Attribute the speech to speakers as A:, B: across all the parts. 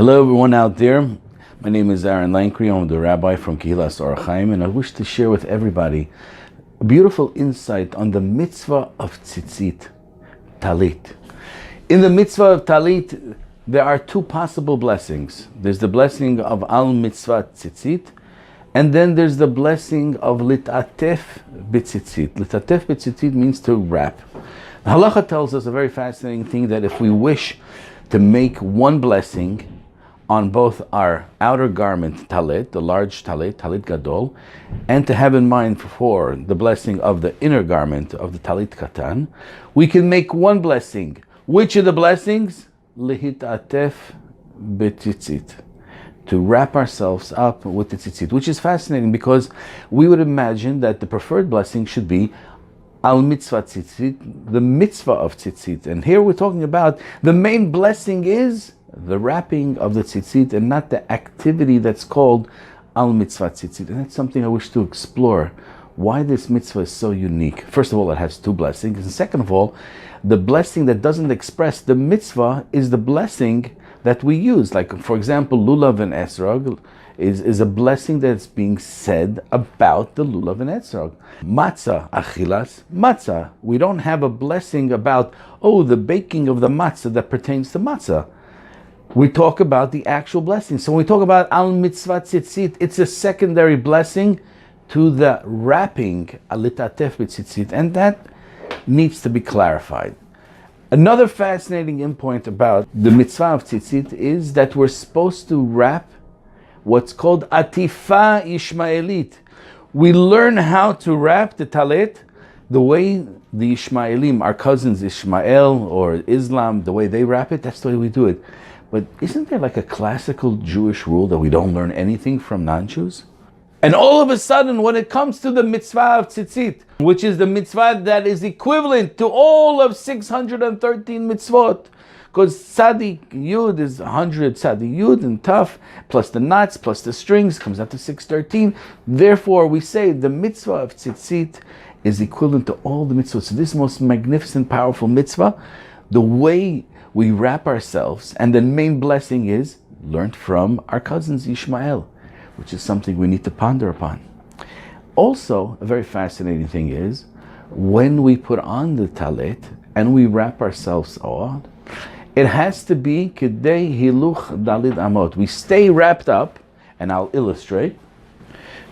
A: Hello everyone out there. My name is Lankry. I'm the rabbi from Kehilas Or Chaim, and I wish to share with everybody a beautiful insight on the mitzvah of Tzitzit, Talit. In the mitzvah of Talit, there are two possible blessings. There's the blessing of Al Mitzvah Tzitzit, and then there's the blessing of Litatef B'Tzitzit. Litatef B'Tzitzit means to wrap. The halacha tells us a very fascinating thing, that if we wish to make one blessing on both our outer garment, talit, the large talit, talit gadol, and to have in mind for the blessing of the inner garment of the talit katan, we can make one blessing. Which are the blessings? Lihitatef b'tzitzit, to wrap ourselves up with the tzitzit, which is fascinating because we would imagine that the preferred blessing should be al mitzvah tzitzit, the mitzvah of tzitzit. And here we're talking about the main blessing is the wrapping of the tzitzit and not the activity that's called al mitzvah tzitzit. And that's something I wish to explore, why this mitzvah is so unique. First of all, it has two blessings. And second of all, the blessing that doesn't express the mitzvah is the blessing that we use. Like, for example, lulav and esrog is a blessing that's being said about the lulav and esrog. Matzah, achilas, matzah. We don't have a blessing about, the baking of the matzah that pertains to matzah. We talk about the actual blessing. So when we talk about al mitzvah tzitzit, it's a secondary blessing to the wrapping alitatef b'tzitzit, and that needs to be clarified. Another fascinating point about the mitzvah of tzitzit is that we're supposed to wrap what's called atifa ishmaelit. We learn how to wrap the talit the way the Ishmaelim, our cousins Ishmael or Islam, the way they wrap it, that's the way we do it. But isn't there like a classical Jewish rule that we don't learn anything from non-Jews? And all of a sudden, when it comes to the mitzvah of tzitzit, which is the mitzvah that is equivalent to all of 613 mitzvot, because tzadi yud is 100 tzadi yud and tough, plus the knots, plus the strings, comes out to 613. Therefore, we say the mitzvah of tzitzit is equivalent to all the mitzvot. So this most magnificent, powerful mitzvah, the way we wrap ourselves, and the main blessing is learned from our cousins Ishmael, which is something we need to ponder upon. Also, a very fascinating thing is when we put on the talit and we wrap ourselves on, it has to be kedei hiluch dalid amot. We stay wrapped up, and I'll illustrate.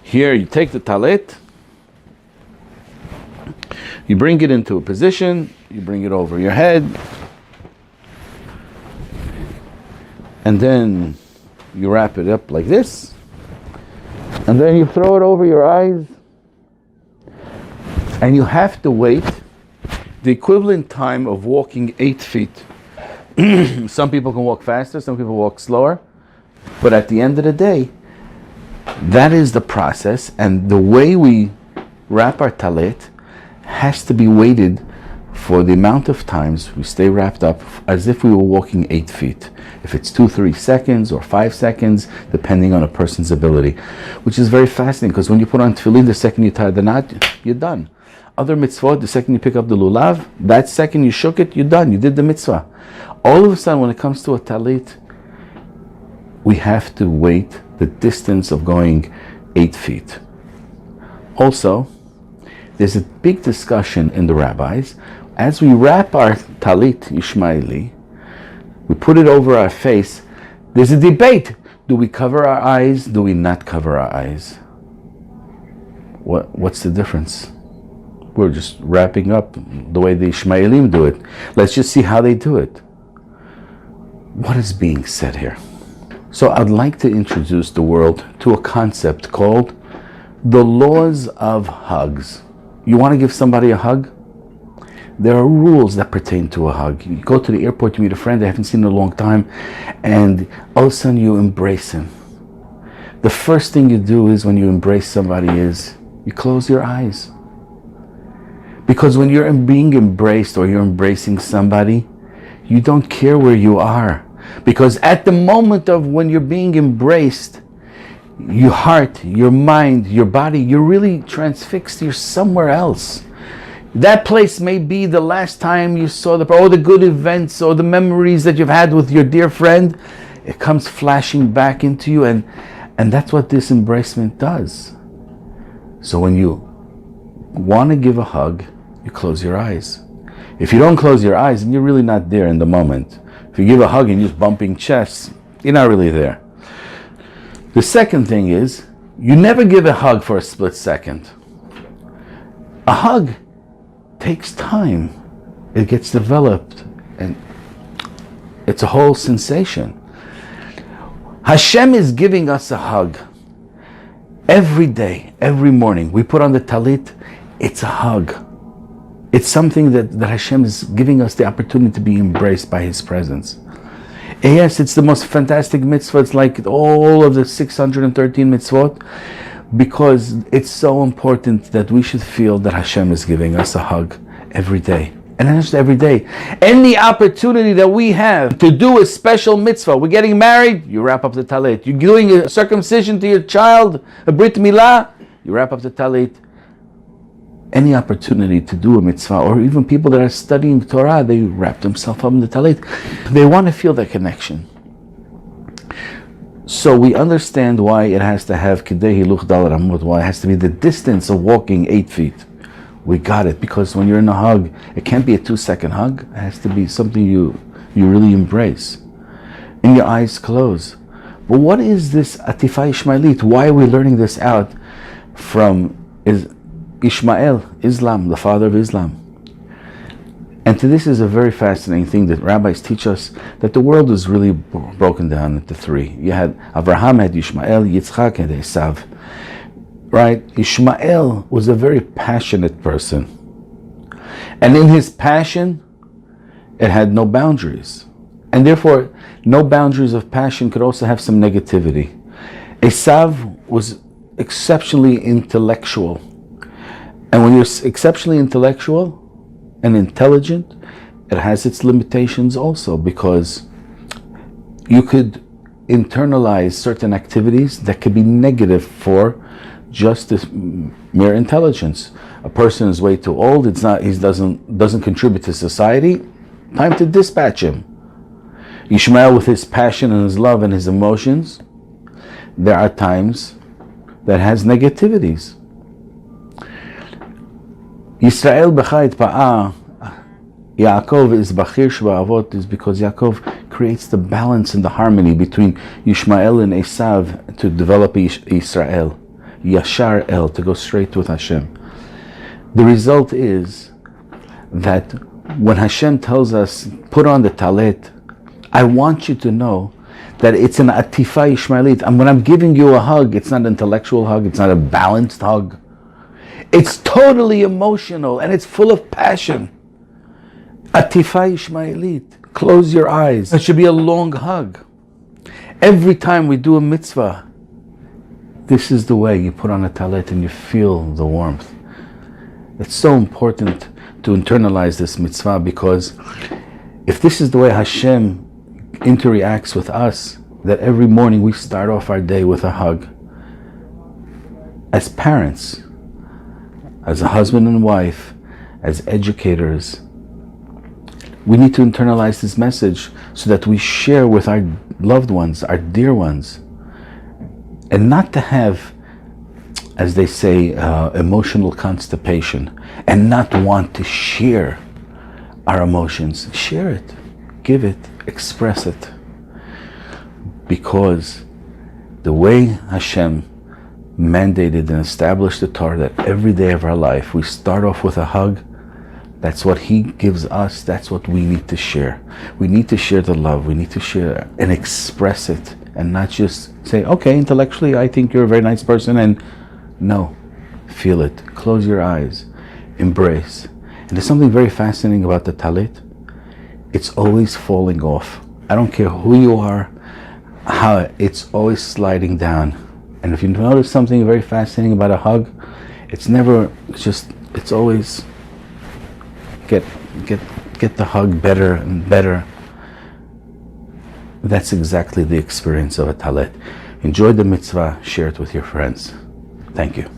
A: Here you take the talit, you bring it into a position, you bring it over your head, and then you wrap it up like this, and then you throw it over your eyes, and you have to wait the equivalent time of walking 8 feet. Some people can walk faster, some people walk slower, but at the end of the day, that is the process, and the way we wrap our talit has to be weighted for the amount of times we stay wrapped up as if we were walking 8 feet. If it's 2-3 seconds or 5 seconds, depending on a person's ability, which is very fascinating, because when you put on tefillin, the second you tie the knot, you're done. Other mitzvot, the second you pick up the lulav, that second you shook it, you're done, you did the mitzvah. All of a sudden, when it comes to a talit, we have to wait the distance of going 8 feet. Also, there's a big discussion in the rabbis. As we wrap our talit Ishmaeli, we put it over our face, there's a debate. Do we cover our eyes? Do we not cover our eyes? What's the difference? We're just wrapping up the way the Ishmaelim do it. Let's just see how they do it. What is being said here? So I'd like to introduce the world to a concept called the laws of hugs. You want to give somebody a hug? There are rules that pertain to a hug. You go to the airport, you meet a friend they haven't seen in a long time, and all of a sudden you embrace him. The first thing you do is when you embrace somebody is you close your eyes. Because when you're being embraced or you're embracing somebody, you don't care where you are. Because at the moment of when you're being embraced, your heart, your mind, your body, you're really transfixed, you're somewhere else. That place may be the last time you saw the good events or the memories that you've had with your dear friend. It comes flashing back into you, and that's what this embracement does. So when you want to give a hug, you close your eyes. If you don't close your eyes, then you're really not there in the moment. If you give a hug and you're just bumping chests, you're not really there. The second thing is, you never give a hug for a split second. A hug takes time. It gets developed, and it's a whole sensation. Hashem is giving us a hug. Every day, every morning, we put on the talit, it's a hug. It's something that Hashem is giving us the opportunity to be embraced by His presence. Yes, it's the most fantastic mitzvah. It's like all of the 613 mitzvot, because it's so important that we should feel that Hashem is giving us a hug every day. And not just every day. Any opportunity that we have to do a special mitzvah. We're getting married, you wrap up the talit. You're doing a circumcision to your child, a brit milah, you wrap up the talit. Any opportunity to do a mitzvah, or even people that are studying Torah, they wrap themselves up in the talit. They want to feel that connection. So we understand why it has to have kidei hiluch dal ramot, why it has to be the distance of walking 8 feet. We got it, because when you're in a hug, it can't be a 2-second hug. It has to be something you really embrace. And your eyes close. But what is this Atifa Ishmaelit? Why are we learning this out from Ishmael, Islam, the father of Islam? And to this is a very fascinating thing that rabbis teach us, that the world is really broken down into 3. You had Abraham, had Ishmael, Yitzchak, had Esav. Right? Ishmael was a very passionate person. And in his passion, it had no boundaries. And therefore, no boundaries of passion could also have some negativity. Esav was exceptionally intellectual. And when you're exceptionally intellectual and intelligent, it has its limitations also, because you could internalize certain activities that could be negative for just this mere intelligence. A person is way too old, he doesn't contribute to society, time to dispatch him. Ishmael, with his passion and his love and his emotions, there are times that has negativities. Yisrael b'chait pa'ah, Yaakov is bachir shba'avot, is because Yaakov creates the balance and the harmony between Ishmael and Esav to develop Israel. Yashar El, to go straight with Hashem. The result is that when Hashem tells us, put on the talit, I want you to know that it's an Atifa Ishmaelit. And when I'm giving you a hug, it's not an intellectual hug, it's not a balanced hug. It's totally emotional and it's full of passion. Atifa Ishmaelit. Close your eyes. It should be a long hug. Every time we do a mitzvah, this is the way you put on a talit and you feel the warmth. It's so important to internalize this mitzvah, because if this is the way Hashem interacts with us, that every morning we start off our day with a hug. As parents, as a husband and wife, as educators, we need to internalize this message so that we share with our loved ones, our dear ones. And not to have, as they say, emotional constipation, and not want to share our emotions. Share it, give it, express it. Because the way Hashem mandated and established the Torah, that every day of our life we start off with a hug, that's what He gives us, that's what we need to share. We need to share the love, we need to share and express it, and not just say, okay, intellectually I think you're a very nice person, and no, feel it, close your eyes, embrace. And there's something very fascinating about the talit. It's always falling off. I don't care who you are, how it's always sliding down. And if you notice something very fascinating about a hug, it's always get the hug better and better. That's exactly the experience of a talit. Enjoy the mitzvah, share it with your friends. Thank you.